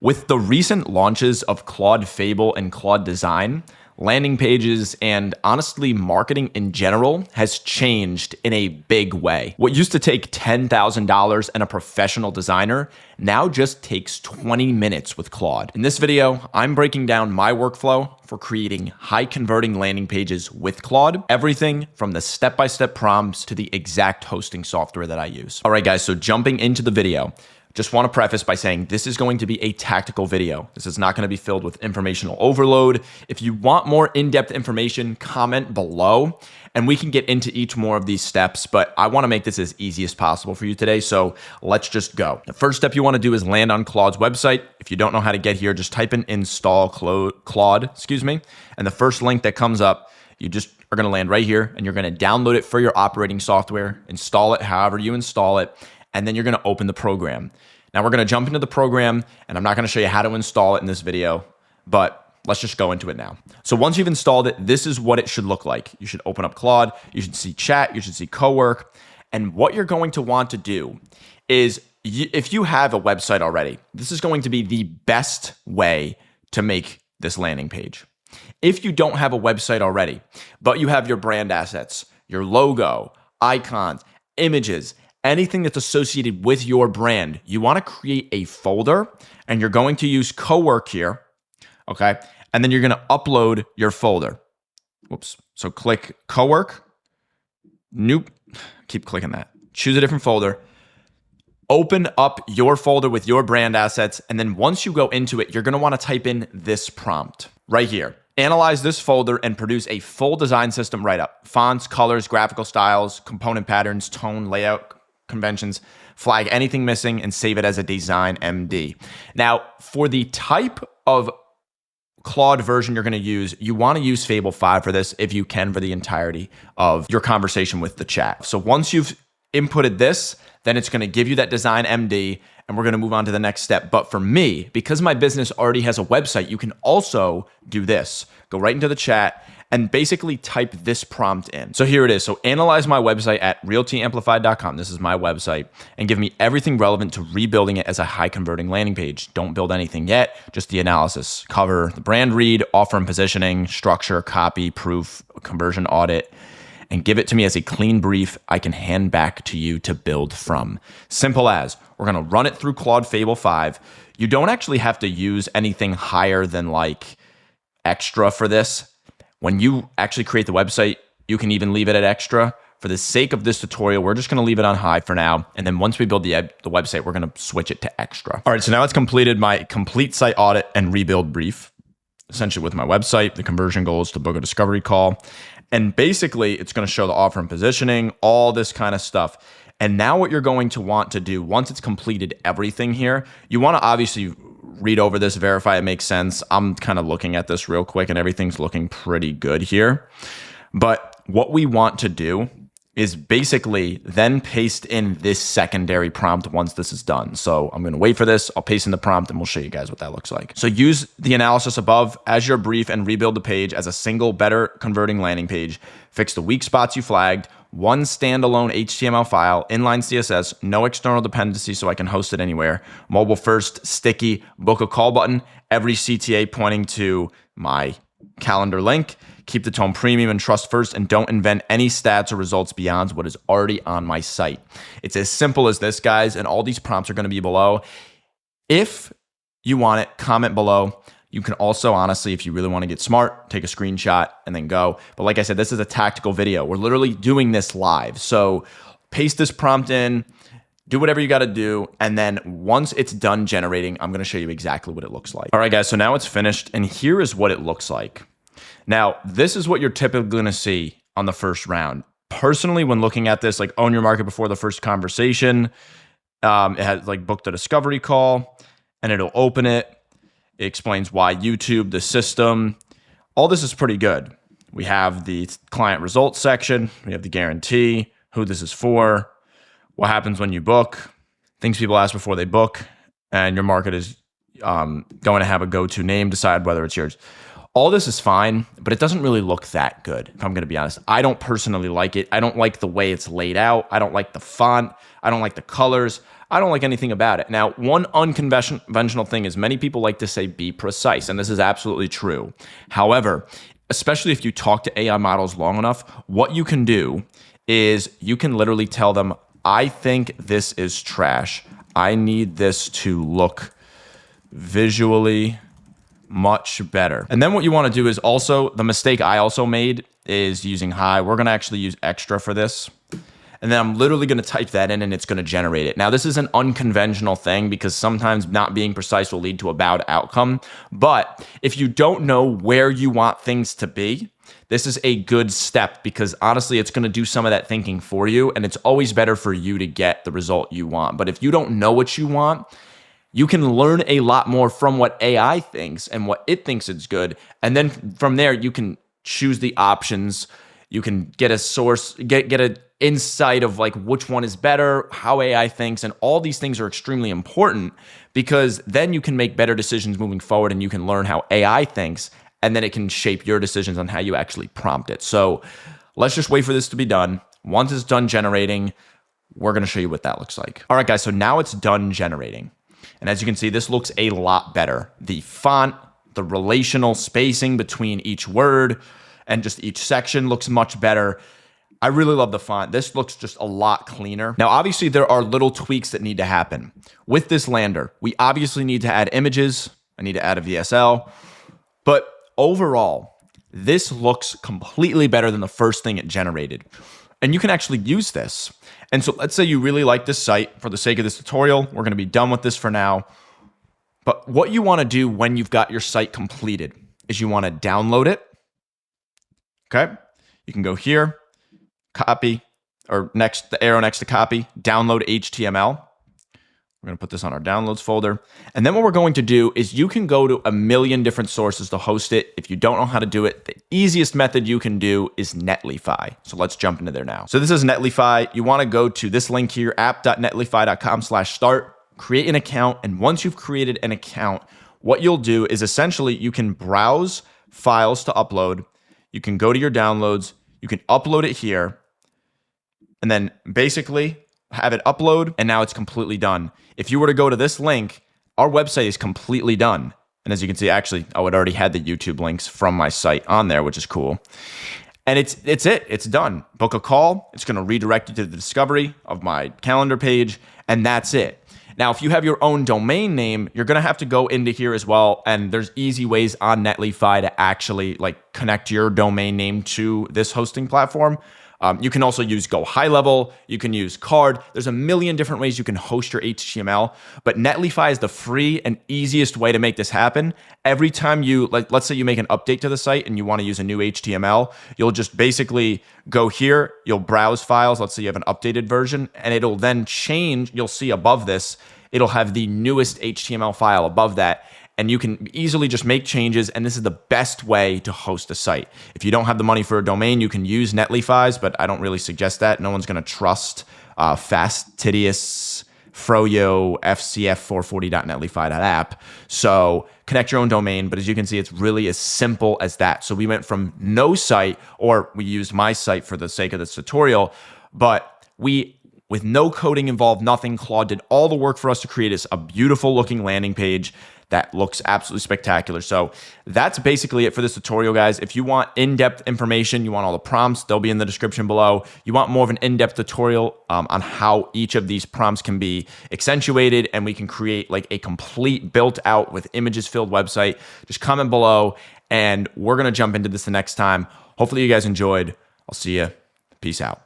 With the recent launches of Claude Fable and Claude Design, landing pages and honestly marketing in general has changed in a big way. What used to take $10,000 and a professional designer now just takes 20 minutes with Claude. In this video, I'm breaking down my workflow for creating high converting landing pages with Claude, everything from the step-by-step prompts to the exact hosting software that I use. All right, guys, so jumping into the video, just want to preface by saying this is going to be a tactical video. This is not going to be filled with informational overload. If you want more in-depth information, comment below and we can get into each more of these steps, but I want to make this as easy as possible for you today. So let's just go. The first step you want to do is land on Claude's website. If you don't know how to get here, just type in install Claude, and the first link that comes up, you just are going to land right here and you're going to download it for your operating software, install it however you install it, and then you're going to open the program. Now we're going to jump into the program and I'm not going to show you how to install it in this video, but let's just go into it now. So once you've installed it, this is what it should look like. You should open up Claude, you should see chat, you should see cowork. And what you're going to want to do is if you have a website already, this is going to be the best way to make this landing page. If you don't have a website already, but you have your brand assets, your logo, icons, images, anything that's associated with your brand, you want to create a folder and you're going to use cowork here, okay? And then you're going to upload your folder. Whoops. So click cowork, nope, keep clicking that. Choose a different folder, open up your folder with your brand assets. And then once you go into it, you're going to want to type in this prompt right here. Analyze this folder and produce a full design system write-up. Fonts, colors, graphical styles, component patterns, tone, layout, conventions, flag anything missing, and save it as a design MD. Now, for the type of Claude version you're going to use, you want to use Fable 5 for this if you can for the entirety of your conversation with the chat. So once you've inputted this, then it's going to give you that design MD and we're going to move on to the next step. But for me, because my business already has a website, you can also do this. Go right into the chat and basically type this prompt in. So here it is. So analyze my website at realtyamplified.com. This is my website and give me everything relevant to rebuilding it as a high converting landing page. Don't build anything yet, just the analysis. Cover the brand read, offer and positioning, structure, copy, proof, conversion audit, and give it to me as a clean brief I can hand back to you to build from. Simple as. We're going to run it through Claude Fable 5. You don't actually have to use anything higher than like extra for this. When you actually create the website, you can even leave it at extra. For the sake of this tutorial, we're just going to leave it on high for now. And then once we build the website, we're going to switch it to extra. All right, so now it's completed my complete site audit and rebuild brief, essentially with my website, the conversion goals to book a discovery call. And basically, it's going to show the offer and positioning, all this kind of stuff. And now what you're going to want to do, once it's completed everything here, you want to obviously read over this, verify it makes sense. I'm kind of looking at this real quick and everything's looking pretty good here. But what we want to do is basically then paste in this secondary prompt once this is done. So I'm going to wait for this. I'll paste in the prompt and we'll show you guys what that looks like. So use the analysis above as your brief and rebuild the page as a single better converting landing page. Fix the weak spots you flagged. One standalone HTML file, inline CSS, no external dependency so I can host it anywhere. Mobile first, sticky, book a call button, every CTA pointing to my calendar link. Keep the tone premium and trust first and don't invent any stats or results beyond what is already on my site. It's as simple as this, guys, and all these prompts are going to be below. If you want it, comment below. You can also, honestly, if you really want to get smart, take a screenshot and then go. But like I said, this is a tactical video. We're literally doing this live. So paste this prompt in, do whatever you got to do. And then once it's done generating, I'm going to show you exactly what it looks like. All right, guys, so now it's finished. And here is what it looks like. Now, this is what you're typically going to see on the first round. Personally, when looking at this, like own your market before the first conversation, it has like book the discovery call and it'll open it. It explains why YouTube, the system, all this is pretty good. We have the client results section. We have the guarantee, who this is for, what happens when you book, things people ask before they book, and your market is going to have a go-to name, decide whether it's yours. All this is fine, but it doesn't really look that good, if I'm going to be honest. I don't personally like it. I don't like the way it's laid out. I don't like the font. I don't like the colors. I don't like anything about it. Now, one unconventional thing is many people like to say be precise, and this is absolutely true. However, especially if you talk to AI models long enough, what you can do is you can literally tell them, I think this is trash. I need this to look visually much better. And then what you want to do is also, the mistake I also made is using high. We're going to actually use extra for this. And then I'm literally going to type that in and it's going to generate it. Now, this is an unconventional thing because sometimes not being precise will lead to a bad outcome. But if you don't know where you want things to be, this is a good step because honestly, it's going to do some of that thinking for you. And it's always better for you to get the result you want. But if you don't know what you want, you can learn a lot more from what AI thinks and what it thinks is good. And then from there, you can choose the options. You can get a source, get an insight of like which one is better, how AI thinks, and all these things are extremely important because then you can make better decisions moving forward and you can learn how AI thinks, and then it can shape your decisions on how you actually prompt it. So let's just wait for this to be done. Once it's done generating, we're going to show you what that looks like. All right, guys, so now it's done generating. And as you can see, this looks a lot better. The font, the relational spacing between each word, and just each section looks much better. I really love the font. This looks just a lot cleaner. Now, obviously, there are little tweaks that need to happen. With this lander, we obviously need to add images. I need to add a VSL. But overall, this looks completely better than the first thing it generated. And you can actually use this. And so let's say you really like this site. For the sake of this tutorial, we're going to be done with this for now. But what you want to do when you've got your site completed is you want to download it. Okay, you can go here, copy, or next, the arrow next to copy, download HTML. We're going to put this on our downloads folder. And then what we're going to do is you can go to a million different sources to host it. If you don't know how to do it, the easiest method you can do is Netlify. So let's jump into there now. So this is Netlify. You want to go to this link here, app.netlify.com/start, create an account. And once you've created an account, what you'll do is essentially you can browse files to upload. You can go to your downloads, you can upload it here, and then basically have it upload, and now it's completely done. If you were to go to this link, our website is completely done. And as you can see, actually, it already had the YouTube links from my site on there, which is cool. And it's it. It's done. Book a call. It's going to redirect you to the discovery of my calendar page, and that's it. Now, if you have your own domain name, you're going to have to go into here as well. And there's easy ways on Netlify to actually like connect your domain name to this hosting platform. You can also use Go High Level. You can use Card. There's a million different ways you can host your HTML, but Netlify is the free and easiest way to make this happen. Every time you, like, let's say you make an update to the site and you want to use a new HTML, you'll just basically go here, you'll browse files. Let's say you have an updated version, and it'll then change. You'll see above this, it'll have the newest HTML file above that. And you can easily just make changes, and this is the best way to host a site. If you don't have the money for a domain, you can use Netlify's, but I don't really suggest that. No one's going to trust fastidious froyo fcf440.netlify.app. So connect your own domain, but as you can see, it's really as simple as that. So we went from no site, or we used my site for the sake of this tutorial, but with no coding involved, nothing, Claude did all the work for us to create a beautiful looking landing page that looks absolutely spectacular. So that's basically it for this tutorial, guys. If you want in-depth information, you want all the prompts, they'll be in the description below. You want more of an in-depth tutorial on how each of these prompts can be accentuated, and we can create like a complete built out with images filled website, just comment below, and we're going to jump into this the next time. Hopefully you guys enjoyed. I'll see you. Peace out.